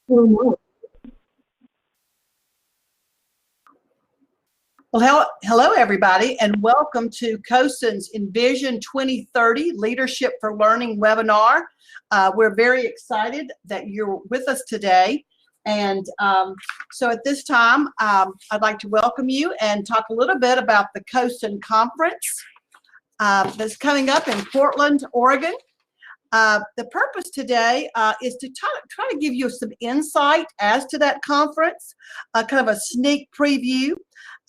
Well, hello everybody, and welcome to Koston's Envision 2030 Leadership for Learning webinar. We're very excited that you're with us today. And so at this time, I'd like to welcome you and talk a little bit about the Koston Conference that's coming up in Portland, Oregon. The purpose today is to try to give you some insight as to that conference, kind of a sneak preview.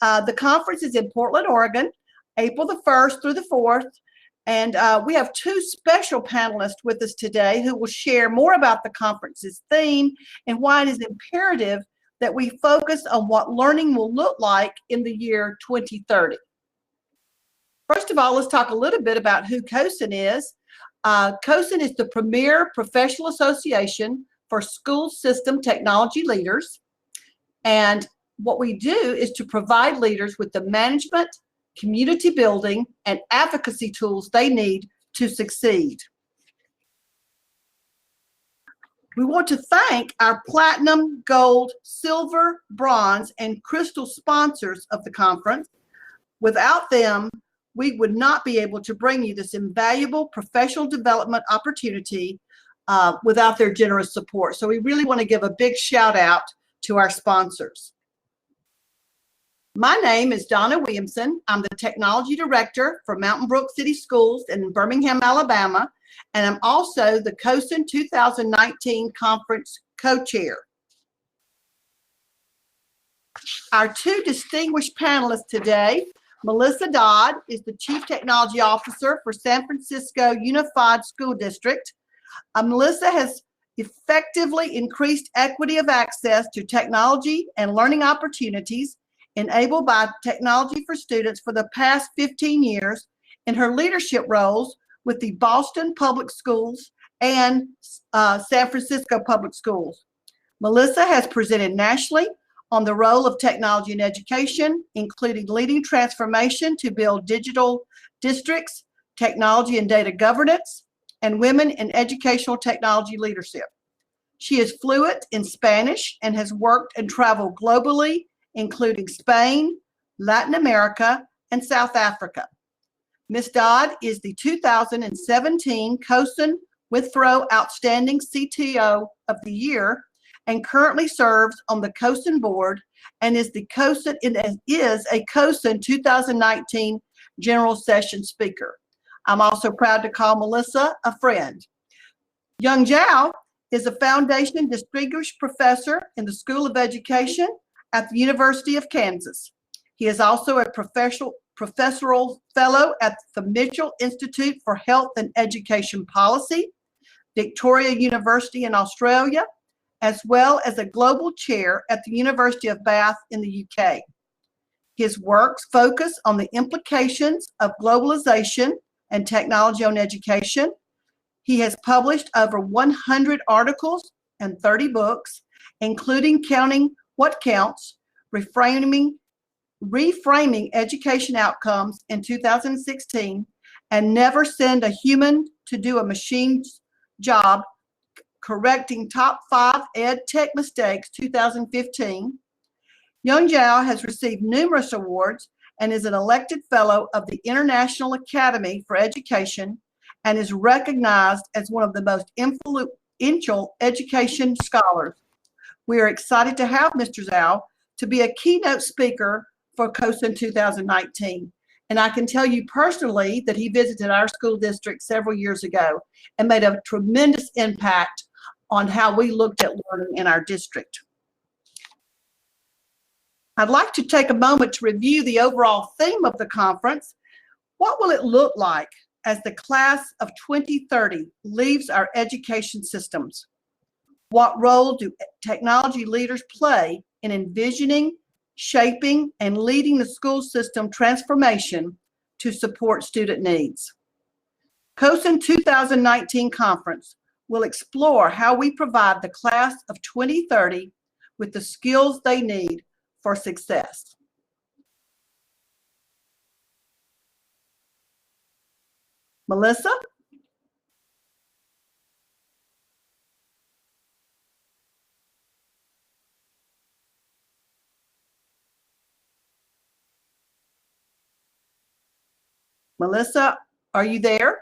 The conference is in Portland, Oregon, April the 1st through the 4th. And we have two special panelists with us today who will share more about the conference's theme and why it is imperative that we focus on what learning will look like in the year 2030. First of all, let's talk a little bit about who Koston is. Koston is the premier professional association for school system technology leaders. And what we do is to provide leaders with the management, community building, and advocacy tools they need to succeed. We want to thank our platinum, gold, silver, bronze, and crystal sponsors of the conference. Without them, we would not be able to bring you this invaluable professional development opportunity without their generous support. So we really want to give a big shout out to our sponsors. My name is Donna Williamson. I'm the Technology Director for Mountain Brook City Schools in Birmingham, Alabama, and I'm also the Koston 2019 Conference Co-Chair. Our two distinguished panelists today, Melissa Dodd is the Chief Technology Officer for San Francisco Unified School District. Melissa has effectively increased equity of access to technology and learning opportunities enabled by technology for students for the past 15 years in her leadership roles with the Boston Public Schools and San Francisco Public Schools. Melissa has presented nationally on the role of technology in education, including leading transformation to build digital districts, technology and data governance, and women in educational technology leadership. She is fluent in Spanish and has worked and traveled globally, including Spain, Latin America, and South Africa. Ms. Dodd is the 2017 Koston Withrow Outstanding CTO of the Year and currently serves on the Koston board and is a Koston 2019 General Session Speaker. I'm also proud to call Melissa a friend. Young Zhao is a Foundation Distinguished Professor in the School of Education at the University of Kansas. He is also a professorial fellow at the Mitchell Institute for Health and Education Policy, Victoria University in Australia, as well as a global chair at the University of Bath in the UK. His works focus on the implications of globalization and technology on education. He has published over 100 articles and 30 books, including Counting What Counts, Reframing Education Outcomes in 2016, and Never Send a Human to Do a Machine's Job, Correcting Top 5 Ed Tech Mistakes 2015. Young Zhao has received numerous awards and is an elected fellow of the International Academy for Education and is recognized as one of the most influential education scholars. We are excited to have Mr. Zhao to be a keynote speaker for Koston 2019. And I can tell you personally that he visited our school district several years ago and made a tremendous impact on how we looked at learning in our district. I'd like to take a moment to review the overall theme of the conference. What will it look like as the class of 2030 leaves our education systems? What role do technology leaders play in envisioning, shaping, and leading the school system transformation to support student needs? Koston 2019 conference will explore how we provide the class of 2030 with the skills they need for success. Melissa? Melissa, are you there?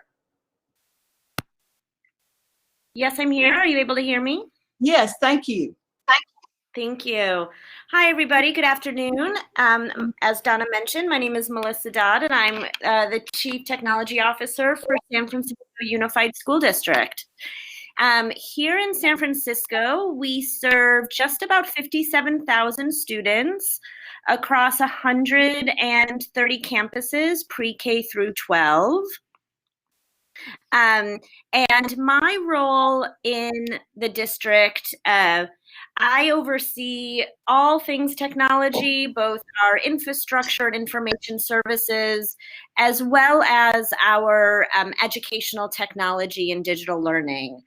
Yes, I'm here. Are you able to hear me? Yes, thank you. Thank you. Hi, everybody. Good afternoon. As Donna mentioned, my name is Melissa Dodd, and I'm the Chief Technology Officer for San Francisco Unified School District. Here in San Francisco, we serve just about 57,000 students across 130 campuses, pre-K through 12. And my role in the district, I oversee all things technology, both our infrastructure and information services, as well as our educational technology and digital learning.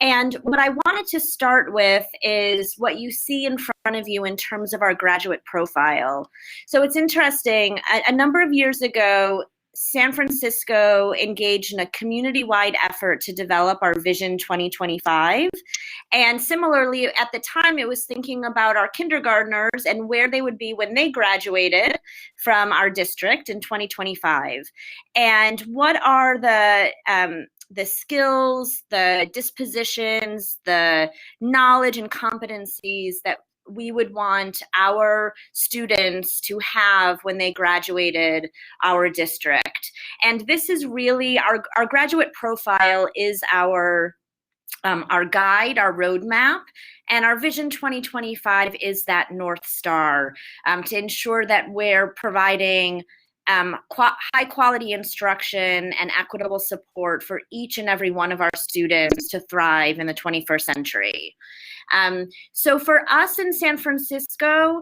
And what I wanted to start with is what you see in front of you in terms of our graduate profile. So it's interesting, a number of years ago, San Francisco engaged in a community-wide effort to develop our Vision 2025. And similarly, at the time, it was thinking about our kindergartners and where they would be when they graduated from our district in 2025. And what are the skills, the dispositions, the knowledge and competencies that we would want our students to have when they graduated our district. And this is really our graduate profile is our guide, our roadmap, and our Vision 2025 is that North Star to ensure that we're providing high quality instruction and equitable support for each and every one of our students to thrive in the 21st century. So for us in San Francisco,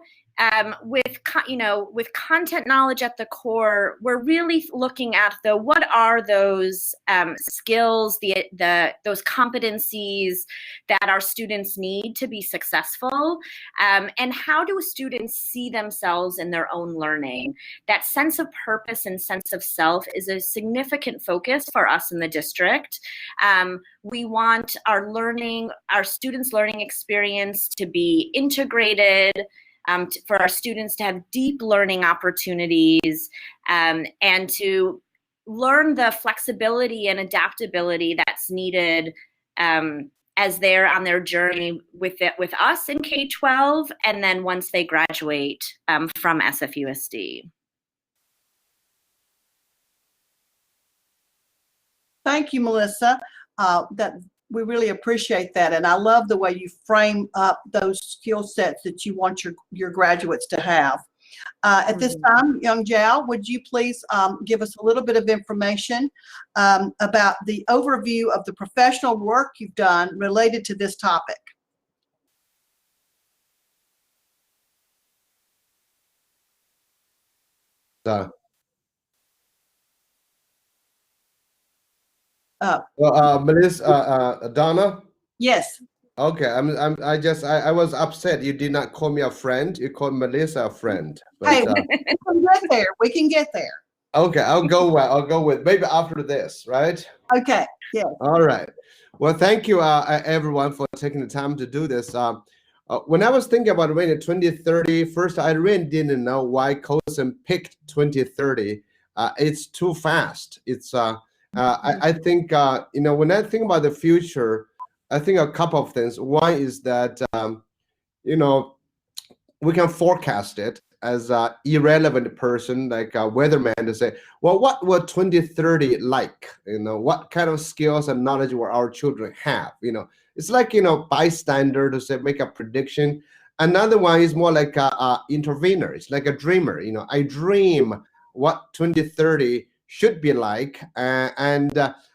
with content knowledge at the core, we're really looking at what are those skills, those competencies that our students need to be successful, and how do students see themselves in their own learning? That sense of purpose and sense of self is a significant focus for us in the district. We want our students' learning experience to be integrated, for our students to have deep learning opportunities, and to learn the flexibility and adaptability that's needed as they're on their journey with us in K-12, and then once they graduate from SFUSD. Thank you, Melissa. We really appreciate that, and I love the way you frame up those skill sets that you want your graduates to have. At this time, Young Zhao, would you please give us a little bit of information about the overview of the professional work you've done related to this topic? Melissa, Donna. Yes. Okay, I was upset you did not call me a friend. You called Melissa a friend. But, hey, we can get there. We can get there. Okay, I'll go with maybe after this, right? Okay. Yeah. All right. Well, thank you, everyone, for taking the time to do this. When I was thinking about when 2030, first I really didn't know why Cozens picked 2030. It's too fast. It's I think when I think about the future, I think a couple of things. One is that we can forecast it as an irrelevant person, like a weatherman, to say, well, what will 2030 like? What kind of skills and knowledge will our children have? It's like bystander to say make a prediction. Another one is more like a intervener. It's like a dreamer. I dream what 2030 should be like, and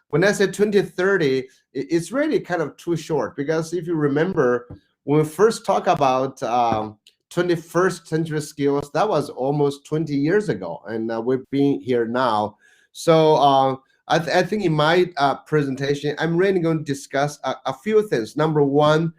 when I say 2030, it's really kind of too short, because if you remember when we first talk about 21st century skills, that was almost 20 years ago, and we've been here now. So I think in my presentation, I'm really going to discuss a few things. Number one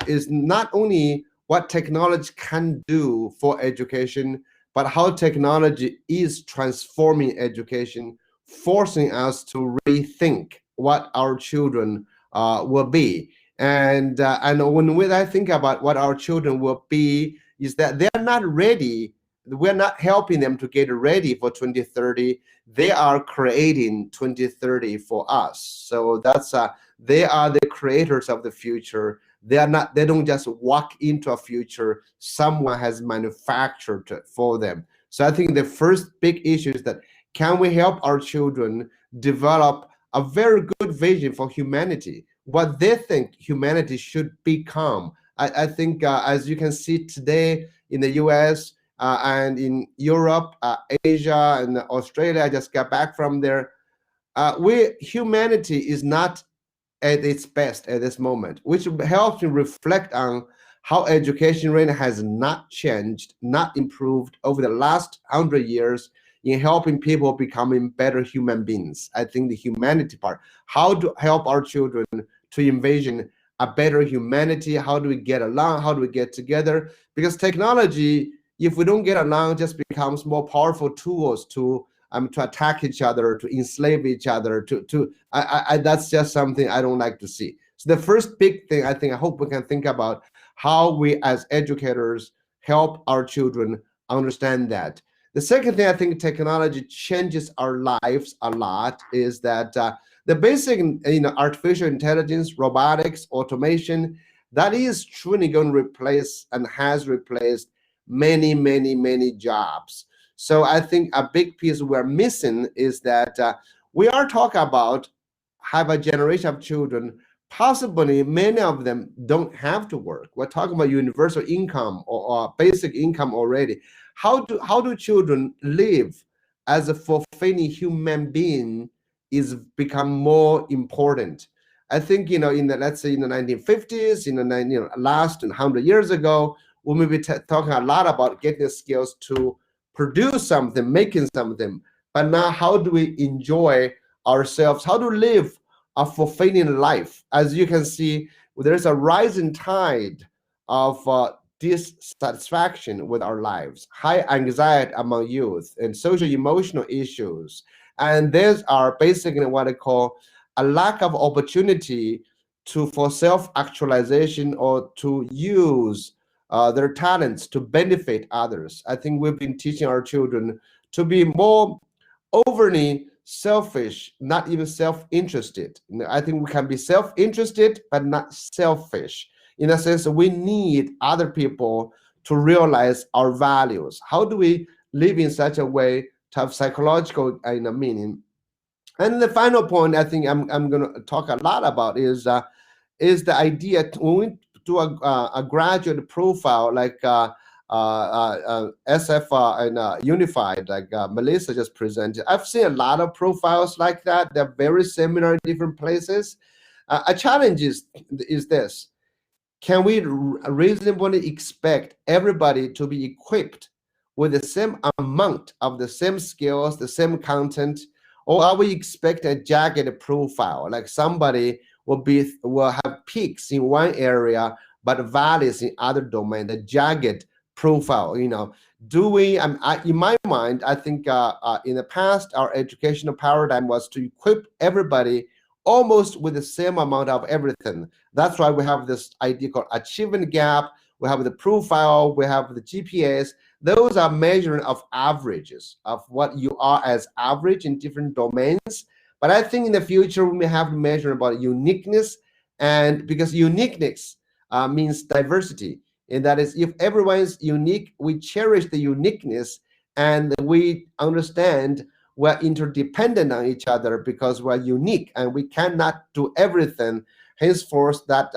is not only what technology can do for education, but how technology is transforming education, forcing us to rethink what our children will be. And when I think about what our children will be, is that they're not ready we're not helping them to get ready for 2030. They are creating 2030 for us. So that's they are the creators of the future. They don't just walk into a future someone has manufactured for them. So I think the first big issue is that, can we help our children develop a very good vision for humanity, what they think humanity should become? I think as you can see today in the US and in Europe, Asia, and Australia, I just got back from there. Humanity is not at its best at this moment, which helps me reflect on how education really has not changed, not improved over the last 100 years in helping people becoming better human beings. I think the humanity part, how to help our children to envision a better humanity, how do we get along, how do we get together? Because technology, if we don't get along, just becomes more powerful tools to attack each other, to enslave each other. That's just something I don't like to see. So the first big thing I hope we can think about how we as educators help our children understand that. The second thing I think technology changes our lives a lot is that the basic, artificial intelligence, robotics, automation, that is truly going to replace and has replaced many, many, many jobs. So I think a big piece we're missing is that we are talking about have a generation of children, possibly many of them don't have to work. We're talking about universal income or basic income already. How do children live as a fulfilling human being is become more important. I think, let's say in the 1950s, last 100 years ago, we may be talking a lot about getting the skills to produce something, making something. But now, how do we enjoy ourselves? How to live a fulfilling life? As you can see, there's a rising tide of dissatisfaction with our lives, high anxiety among youth, and social emotional issues. And these are basically what I call a lack of opportunity for self-actualization or to use their talents to benefit others. I think we've been teaching our children to be more overly selfish, not even self-interested. I think we can be self-interested, but not selfish. In a sense, we need other people to realize our values. How do we live in such a way to have psychological meaning? And the final point I think I'm going to talk a lot about is the idea when we do a graduate profile like SF and Unified, like Melissa just presented. I've seen a lot of profiles like that. They're very similar in different places. A challenge is this. Can we reasonably expect everybody to be equipped with the same amount of the same skills, the same content, or are we expect a jagged profile, like somebody will have peaks in one area but valleys in other domain, the jagged profile? Do we? In my mind, I think in the past our educational paradigm was to equip everybody almost with the same amount of everything. That's why we have this idea called achievement gap. We have the profile, we have the GPAs. Those are measuring of averages of what you are as average in different domains. But I think in the future, we may have to measure about uniqueness, and because uniqueness means diversity. And that is, if everyone is unique, we cherish the uniqueness and we understand we're interdependent on each other because we're unique and we cannot do everything. Henceforth, that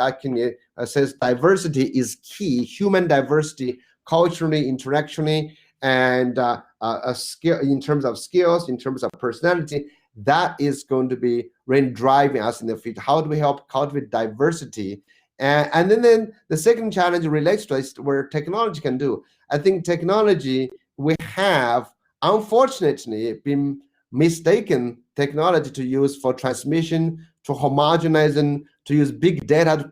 says diversity is key, human diversity, culturally, intellectually, and a skill in terms of skills, in terms of personality. That is going to be really driving us in the future. How do we help cultivate diversity? And then the second challenge relates to is where technology can do. I think technology, we have unfortunately been mistaken technology to use for transmission, to homogenizing, to use big data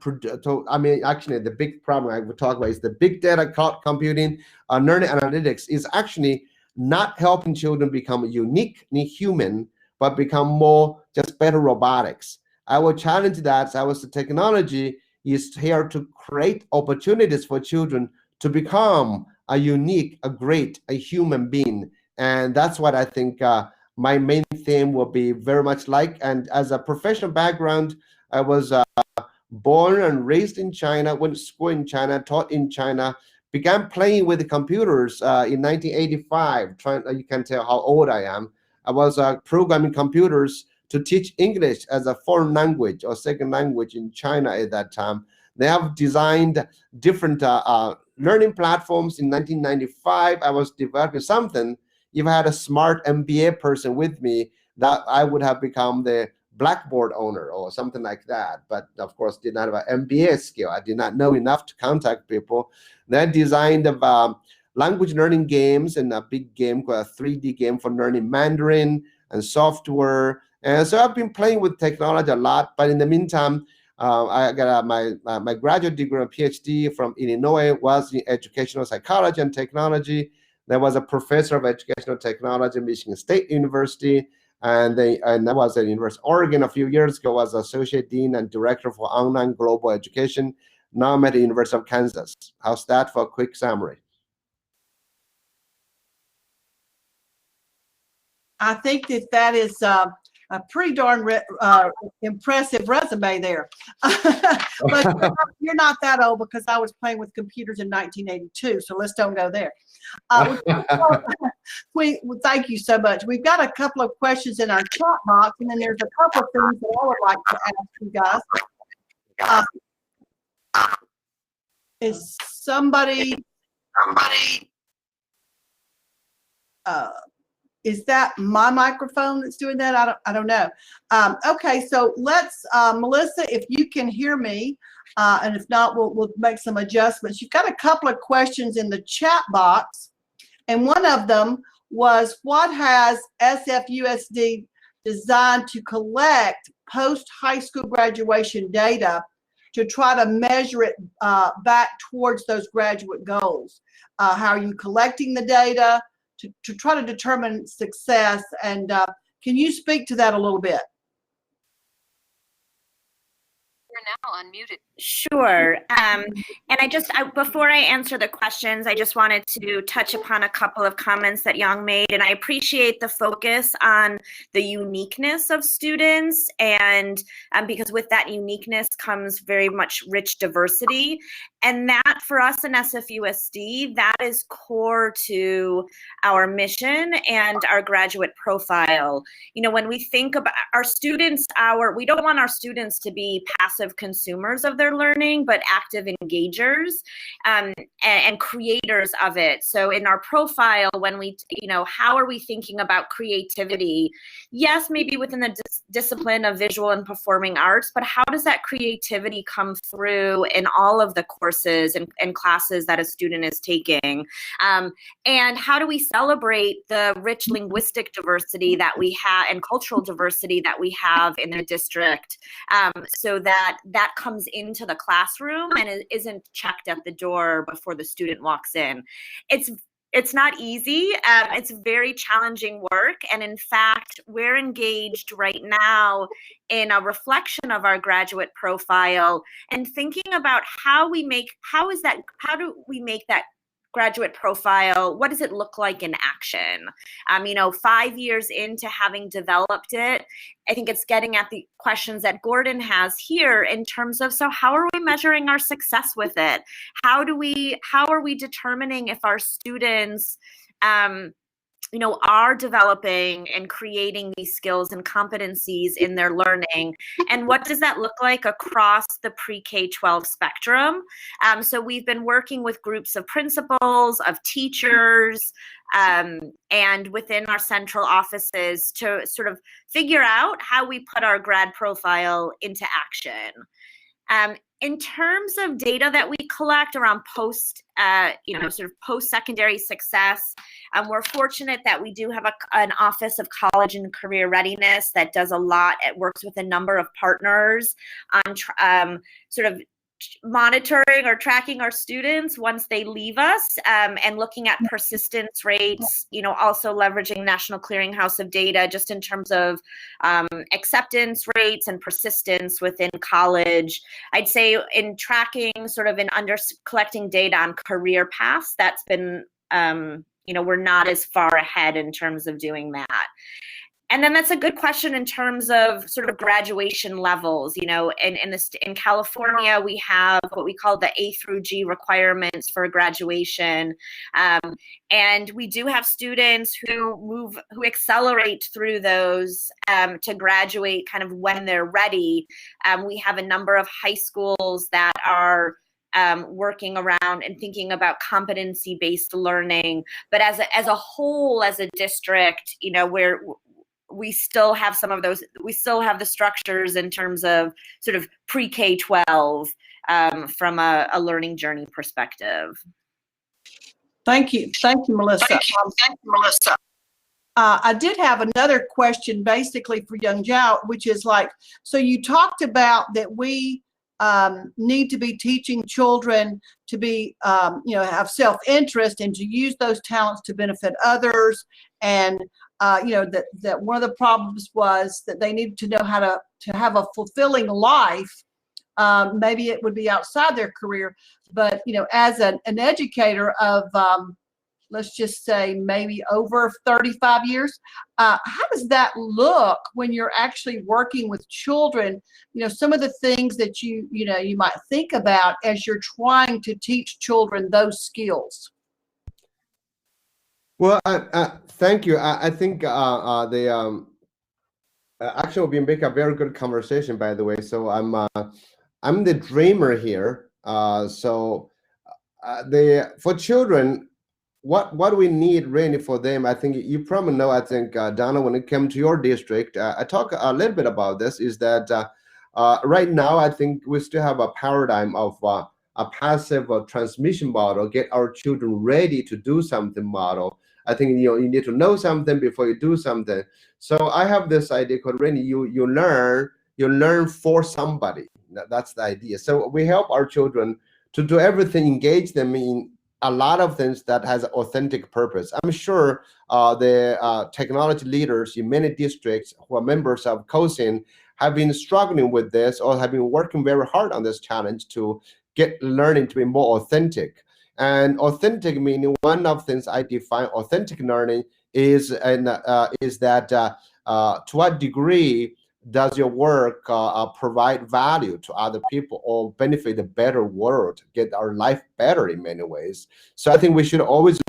actually the big problem I would talk about is the big data cloud computing, learning analytics is actually not helping children become uniquely human, but become more just better robotics. I will challenge that. So the technology is here to create opportunities for children to become a unique, a great, a human being. And that's what I think my main theme will be very much like. And as a professional background, I was born and raised in China, went to school in China, taught in China, began playing with the computers in 1985. You can tell how old I am. I was programming computers to teach English as a foreign language or second language in China at that time. They have designed different learning platforms. In 1995, I was developing something. If I had a smart MBA person with me, that I would have become the Blackboard owner or something like that. But of course, did not have an MBA skill. I did not know enough to contact people. Then designed language learning games and a big game called a 3D game for learning Mandarin and software. And so I've been playing with technology a lot. But in the meantime, I got my graduate degree and PhD from Illinois, was in educational psychology and technology. There was a professor of educational technology at Michigan State University. And I was at University of Oregon a few years ago, was associate dean and director for online global education. Now I'm at the University of Kansas. How's that for a quick summary? I think that is a pretty darn impressive resume there. But you're not that old, because I was playing with computers in 1982, so let's don't go there. Thank you so much. We've got a couple of questions in our chat box, and then there's a couple of things that I would like to ask you guys. Is somebody is that my microphone that's doing that? I don't know. Okay, so let's, Melissa, if you can hear me, and if not, we'll make some adjustments. You've got a couple of questions in the chat box, and one of them was, what has SFUSD designed to collect post-high school graduation data to try to measure it back towards those graduate goals? How are you collecting the data to try to determine success? And can you speak to that a little bit? You're now unmuted. Sure. And before I answer the questions, I just wanted to touch upon a couple of comments that Yang made, and I appreciate the focus on the uniqueness of students, and because with that uniqueness comes very much rich diversity, and that for us in SFUSD, that is core to our mission and our graduate profile. You know, when we think about our students, we don't want our students to be passive consumers of their learning, but active engagers and creators of it. So in our profile, when we, how are we thinking about creativity? Yes, maybe within the discipline of visual and performing arts, but how does that creativity come through in all of the courses and classes that a student is taking? And how do we celebrate the rich linguistic diversity that we have and cultural diversity that we have in the district, so that comes into the classroom and it isn't checked at the door before the student walks in. It's not easy. It's very challenging work. And in fact, we're engaged right now in a reflection of our graduate profile and thinking about how do we make that graduate profile, what does it look like in action? 5 years into having developed it, I think it's getting at the questions that Gordon has here in terms of, so how are we measuring our success with it? How are we determining if our students are developing and creating these skills and competencies in their learning? And what does that look like across the pre-K-12 spectrum? So we've been working with groups of principals, of teachers, and within our central offices to sort of figure out how we put our grad profile into action. In terms of data that we collect around post-secondary success, we're fortunate that we do have an Office of College and Career Readiness that does a lot. It works with a number of partners on monitoring or tracking our students once they leave us, and looking at persistence rates, also leveraging National Clearinghouse of data just in terms of acceptance rates and persistence within college. I'd say in tracking collecting data on career paths, that's been, we're not as far ahead in terms of doing that. And then that's a good question in terms of sort of graduation levels. In California, we have what we call the A through G requirements for graduation. And we do have students who accelerate through those to graduate kind of when they're ready. We have a number of high schools that are working around and thinking about competency-based learning. But as a whole, as a district, we still have some of those. We still have the structures in terms of sort of pre-K-12 from a learning journey perspective. Thank you, Melissa. Thank you, Melissa. I did have another question, basically for Young Zhao, which is so you talked about that we need to be teaching children to be, have self-interest and to use those talents to benefit others, and that one of the problems was that they needed to know how to have a fulfilling life. Maybe it would be outside their career, but as an educator of let's just say maybe over 35 years, how does that look when you're actually working with children? Some of the things that you might think about as you're trying to teach children those skills. Well, thank you. I think actually we make a very good conversation, by the way. So I'm the dreamer here. For children, what we need really for them, I think you probably know. I think Donna, when it came to your district, I talk a little bit about this. Is that right now I think we still have a paradigm of a passive transmission model, get our children ready to do something model. I think you need to know something before you do something. So I have this idea called really you learn for somebody. That's the idea. So we help our children to do everything, engage them in a lot of things that has authentic purpose. I'm sure the technology leaders in many districts who are members of Cozens have been struggling with this or have been working very hard on this challenge to get learning to be more authentic. And authentic meaning, one of the things I define authentic learning is that to what degree does your work provide value to other people or benefit a better world, get our life better in many ways. So I think we should always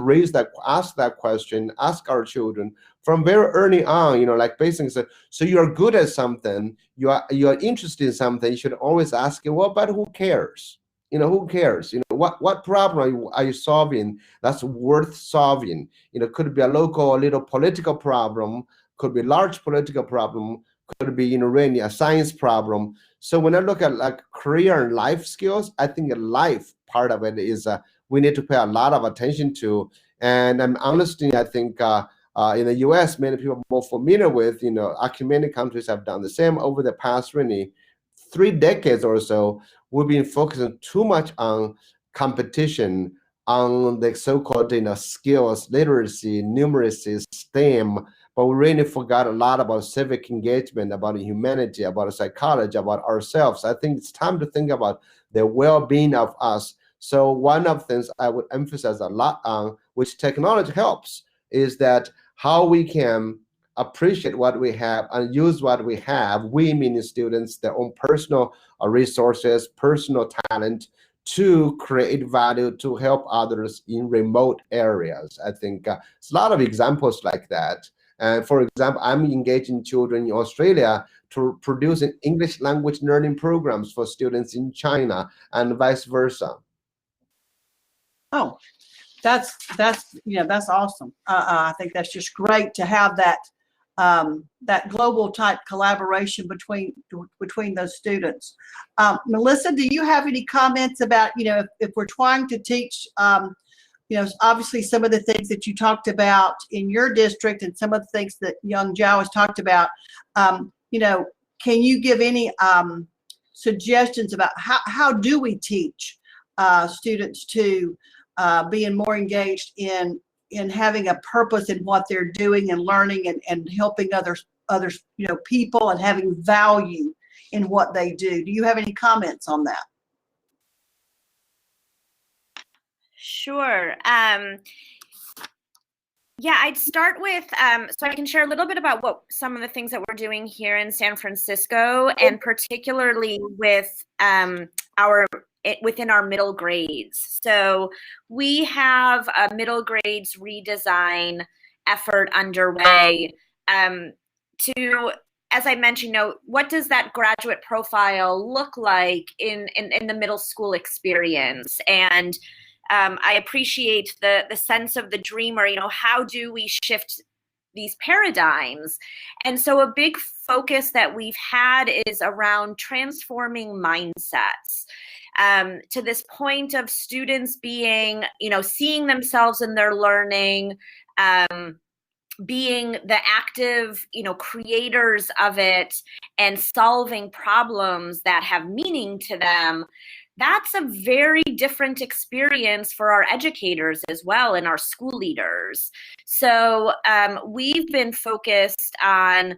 ask that question, ask our children from very early on, basically, so you're good at something, you are interested in something, you should always ask, well, but who cares? Who cares? What problem are you solving that's worth solving? Could be a local, little political problem, could be a large political problem, could be, really a science problem. So when I look at career and life skills, I think the life part of it is we need to pay a lot of attention to. And honestly, I think in the U.S., many people are more familiar with, actually many countries have done the same over the past really 3 decades or so. We've been focusing too much on competition, on the so-called skills, literacy, numeracy, STEM, but we really forgot a lot about civic engagement, about humanity, about psychology, about ourselves. I think it's time to think about the well-being of us. So one of the things I would emphasize a lot on, which technology helps, is that how we can appreciate what we have and use what we have, we meaning students, their own personal resources, personal talent, to create value, to help others in remote areas. I think it's a lot of examples like that. And for example, I'm engaging children in Australia to produce English language learning programs for students in China and vice versa. Oh, that's awesome. I think that's just great to have that that global type collaboration between those students. Melissa, do you have any comments about, if we're trying to teach, obviously some of the things that you talked about in your district and some of the things that Young Zhao has talked about, can you give any suggestions about how do we teach students to being more engaged in having a purpose in what they're doing and learning and helping others, people, and having value in what they do. Do you have any comments on that? Sure. Yeah, I'd start with, so I can share a little bit about what some of the things that we're doing here in San Francisco, and particularly with within our middle grades. So we have a middle grades redesign effort underway to, as I mentioned, what does that graduate profile look like in the middle school experience? And I appreciate the sense of the dreamer, how do we shift these paradigms? And so a big focus that we've had is around transforming mindsets. To this point of students being, seeing themselves in their learning, being the active, creators of it and solving problems that have meaning to them. That's a very different experience for our educators as well and our school leaders. So we've been focused on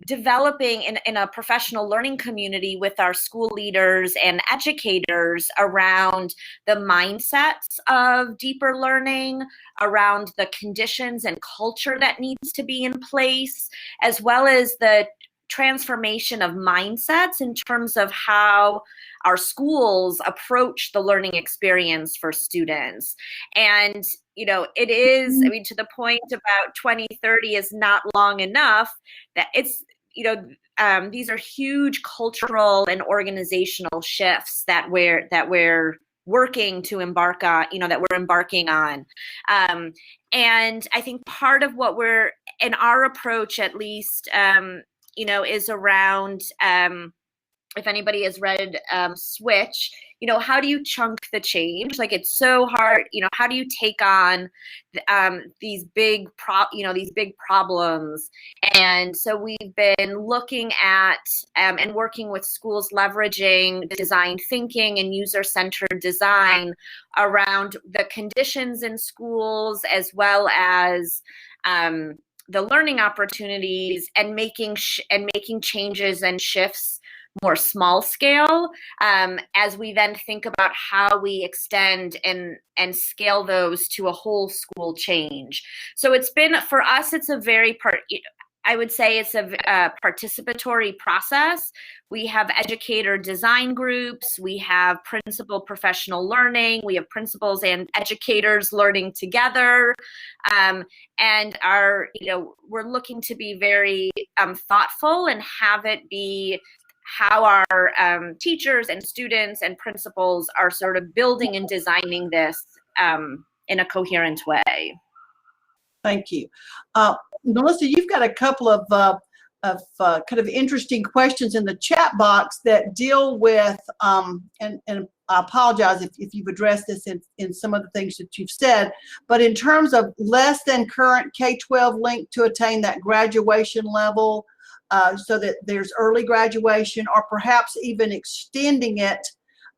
developing in a professional learning community with our school leaders and educators around the mindsets of deeper learning, around the conditions and culture that needs to be in place, as well as the transformation of mindsets in terms of how our schools approach the learning experience for students. And, it is, to the point about 2030 is not long enough, that it's, these are huge cultural and organizational shifts that we're working to embark on, that we're embarking on. And I think part of what we're, in our approach at least, is around, if anybody has read Switch, how do you chunk the change? Like, it's so hard, how do you take on these big problems? And so we've been looking at and working with schools leveraging design thinking and user-centered design around the conditions in schools, as well as the learning opportunities, and making changes and shifts more small scale, as we then think about how we extend and scale those to a whole school change. So it's been, for us, it's a very I would say it's a participatory process. We have educator design groups, we have principal professional learning, we have principals and educators learning together, and we're looking to be very thoughtful and have it be how our teachers and students and principals are sort of building and designing this in a coherent way. Thank you. Melissa, you've got a couple of kind of interesting questions in the chat box that deal with, and I apologize if you've addressed this in some of the things that you've said, but in terms of less than current K-12 link to attain that graduation level, so that there's early graduation, or perhaps even extending it,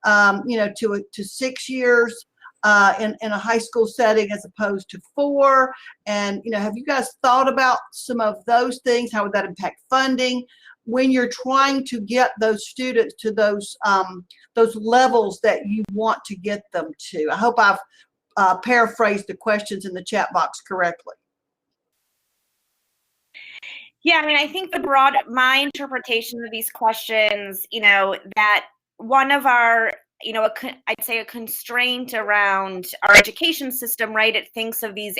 to 6 years in a high school setting as opposed to 4. And, have you guys thought about some of those things? How would that impact funding when you're trying to get those students to those levels that you want to get them to? I hope I've paraphrased the questions in the chat box correctly. Yeah, I think my interpretation of these questions, that one of our, I'd say a constraint around our education system, right? It thinks of these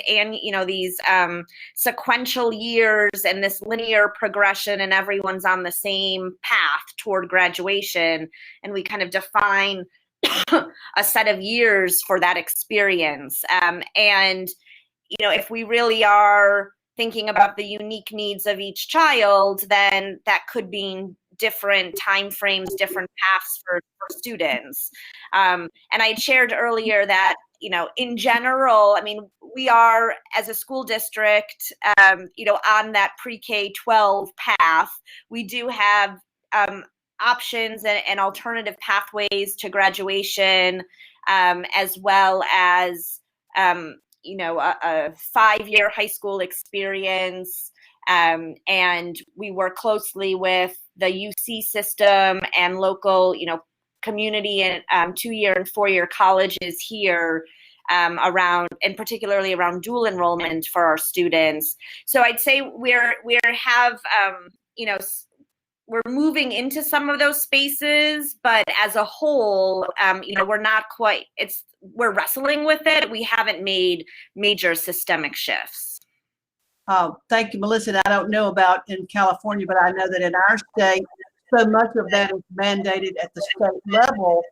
sequential years and this linear progression, and everyone's on the same path toward graduation. And we kind of define a set of years for that experience. And, if we really are thinking about the unique needs of each child, then that could mean different timeframes, different paths for students. And I shared earlier that, in general, we are, as a school district, on that pre-K-12 path. We do have options and alternative pathways to graduation, as well as a 5-year high school experience. And we work closely with the UC system and local, community and 2-year and 4-year colleges here, around, and particularly around dual enrollment for our students. So I'd say we're moving into some of those spaces, but as a whole, we're not quite. We're wrestling with it. We haven't made major systemic shifts. Oh, thank you, Melissa. And I don't know about in California, but I know that in our state, so much of that is mandated at the state level.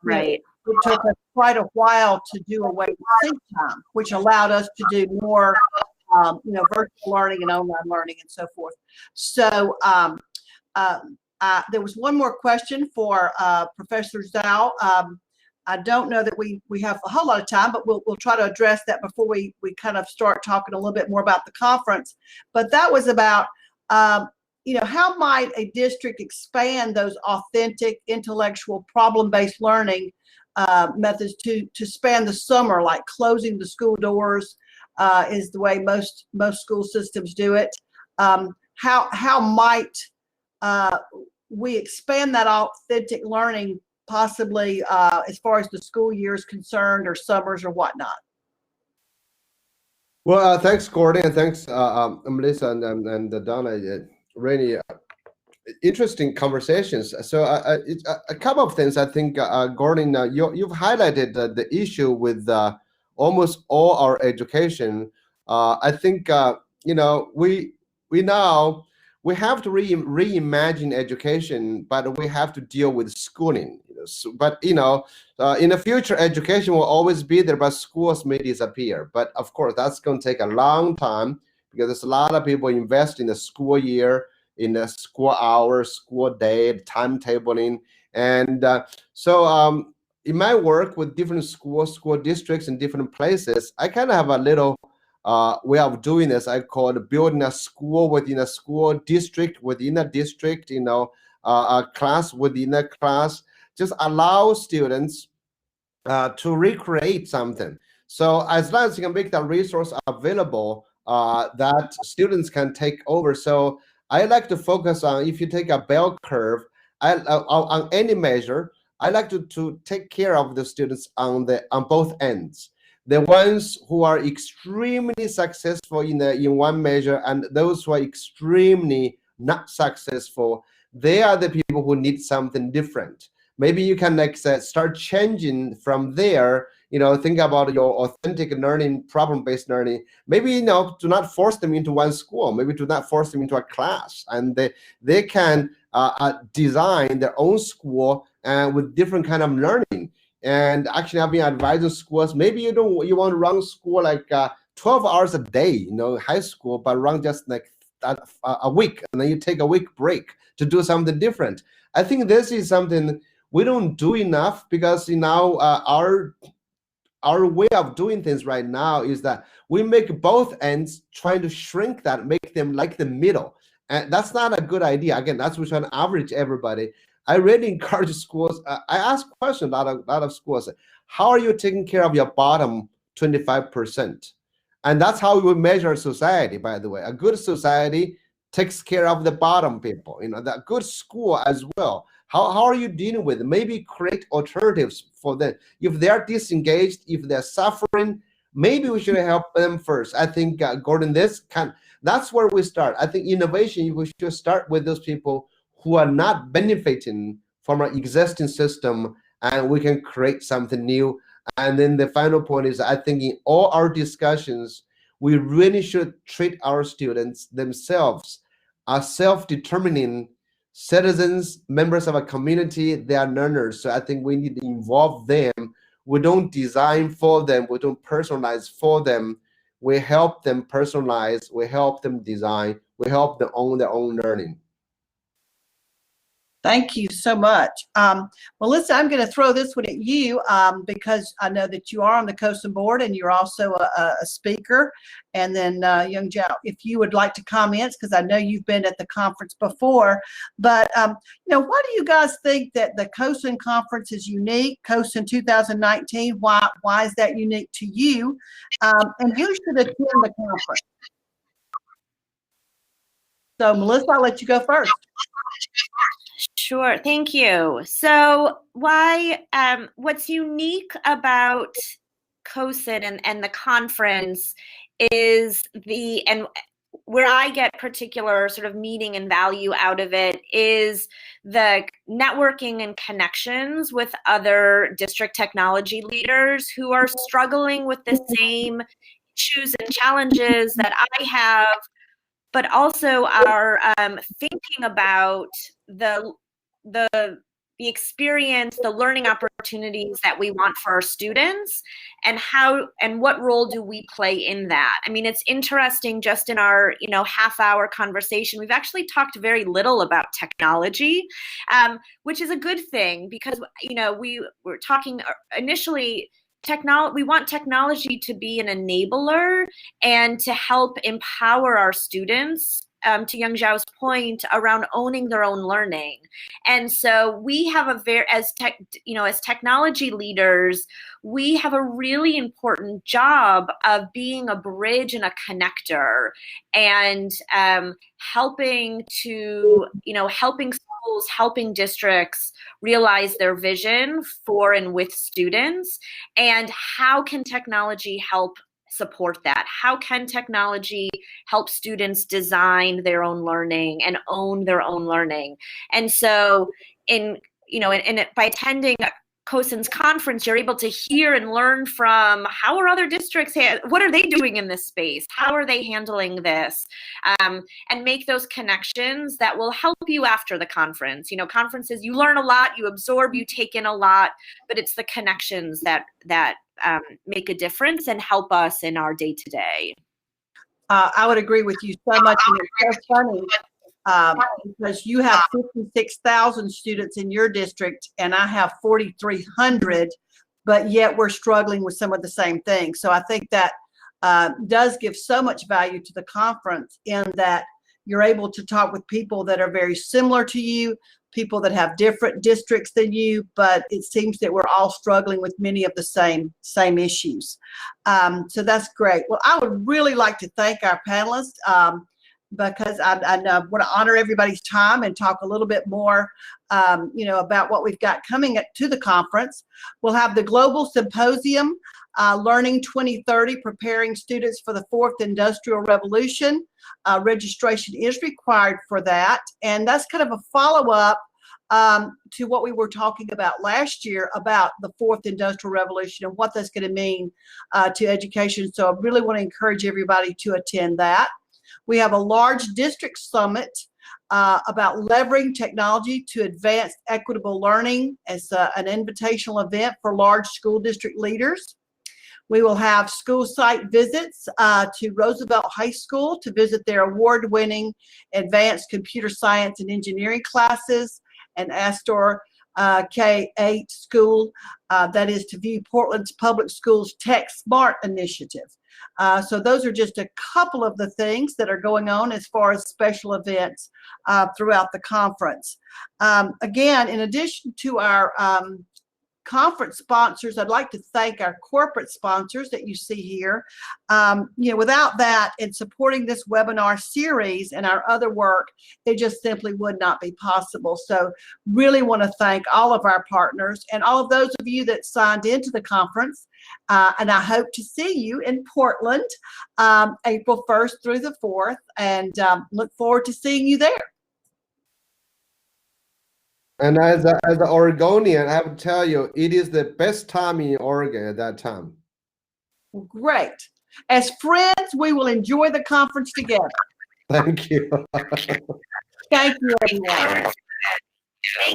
Right. It took us quite a while to do away with seat time, which allowed us to do more, virtual learning and online learning and so forth. So there was one more question for Professor Zhao. I don't know that we have a whole lot of time, but we'll try to address that before we kind of start talking a little bit more about the conference. But that was about, how might a district expand those authentic, intellectual, problem-based learning methods to span the summer, like closing the school doors is the way most school systems do it. How might we expand that authentic learning possibly as far as the school year is concerned, or summers or whatnot? Well, thanks, Courtney, and thanks, Melissa and Donna. Really interesting conversations. So a couple of things, I think, Gordon, you've highlighted the issue with almost all our education. I think, we have to reimagine education, but we have to deal with schooling. But in the future, education will always be there, but schools may disappear. But of course, that's going to take a long time, because there's a lot of people invest in the school year, in the school hours, school day, timetabling. And so in my work with different school districts in different places, I kind of have a little way of doing this. I call it building a school within a school, district within a district, a class within a class. Just allow students to recreate something. So as long as you can make that resource available, that students can take over. So I like to focus on, if you take a bell curve, on any measure, I like to take care of the students on both ends. The ones who are extremely successful in one measure, and those who are extremely not successful, they are the people who need something different. Maybe you can start changing from there. Think about your authentic learning, problem-based learning. Maybe do not force them into one school. Maybe do not force them into a class, and they can design their own school with different kind of learning. And actually, I've been advising schools. Maybe you want to run school like 12 hours a day, high school, but run just like a week, and then you take a week break to do something different. I think this is something we don't do enough, because our way of doing things right now is that we make both ends, trying to shrink that, make them like the middle, and that's not a good idea. Again, that's we're trying to average everybody. I really encourage schools. I ask questions a lot of schools. How are you taking care of your bottom 25%? And that's how we measure society, by the way. A good society takes care of the bottom people. That good school as well. How are you dealing with it? Maybe create alternatives for them. If they're disengaged, if they're suffering, maybe we should help them first. I think, Gordon, that's where we start. I think innovation, we should start with those people who are not benefiting from our existing system, and we can create something new. And then the final point is, I think in all our discussions, we really should treat our students themselves as self-determining citizens, members of a community. They are learners. So I think we need to involve them. We don't design for them. We don't personalize for them. We help them personalize. We help them design. We help them own their own learning. Thank you so much. Melissa, I'm going to throw this one at you because I know that you are on the Koston board and you're also a speaker. And then Young Zhao, if you would like to comment, because I know you've been at the conference before. But, why do you guys think that the Koston conference is unique, Koston 2019? Why is that unique to you? And who should attend the conference? So, Melissa, I'll let you go first. Sure, thank you. So what's unique about Cozens and the conference is and where I get particular sort of meaning and value out of it is the networking and connections with other district technology leaders who are struggling with the same issues and challenges that I have, but also are thinking about the experience, the learning opportunities that we want for our students, and what role do we play in that? I mean, it's interesting, just in our half-hour conversation, we've actually talked very little about technology, which is a good thing, because we were talking initially. We want technology to be an enabler and to help empower our students, to Young Zhao's point, around owning their own learning. And so we have as technology leaders, we have a really important job of being a bridge and a connector, and helping schools, helping districts realize their vision for and with students. And how can technology help support that? How can technology help students design their own learning and own their own learning? And so by attending Koston's conference, you're able to hear and learn from how are other districts, what are they doing in this space? How are they handling this? And make those connections that will help you after the conference. Conferences, you learn a lot, you absorb, you take in a lot, but it's the connections that make a difference and help us in our day-to-day. I would agree with you so much, and it's so funny because you have 56,000 students in your district, and I have 4,300, but yet we're struggling with some of the same things. So I think that does give so much value to the conference, in that you're able to talk with people that are very similar to you, people that have different districts than you, but it seems that we're all struggling with many of the same issues. So that's great. Well, I would really like to thank our panelists because I want to honor everybody's time and talk a little bit more, about what we've got coming to the conference. We'll have the Global Symposium, Learning 2030, Preparing Students for the Fourth Industrial Revolution. Registration is required for that, and that's kind of a follow-up to what we were talking about last year about the Fourth Industrial Revolution and what that's going to mean to education. So I really want to encourage everybody to attend that. We have a large district summit about leveraging technology to advance equitable learning as an invitational event for large school district leaders. We will have school site visits to Roosevelt High School to visit their award-winning advanced computer science and engineering classes, and Astor K-8 School, that is to view Portland's public schools Tech Smart initiative. So those are just a couple of the things that are going on as far as special events throughout the conference. Again, in addition to our conference sponsors, I'd like to thank our corporate sponsors that you see here. Without that and supporting this webinar series and our other work, it just simply would not be possible. So really want to thank all of our partners and all of those of you that signed into the conference. And I hope to see you in Portland, April 1st through the 4th, and look forward to seeing you there. And as an Oregonian, I have to tell you, it is the best time in Oregon at that time. Great. As friends, we will enjoy the conference together. Thank you. Thank you, everyone.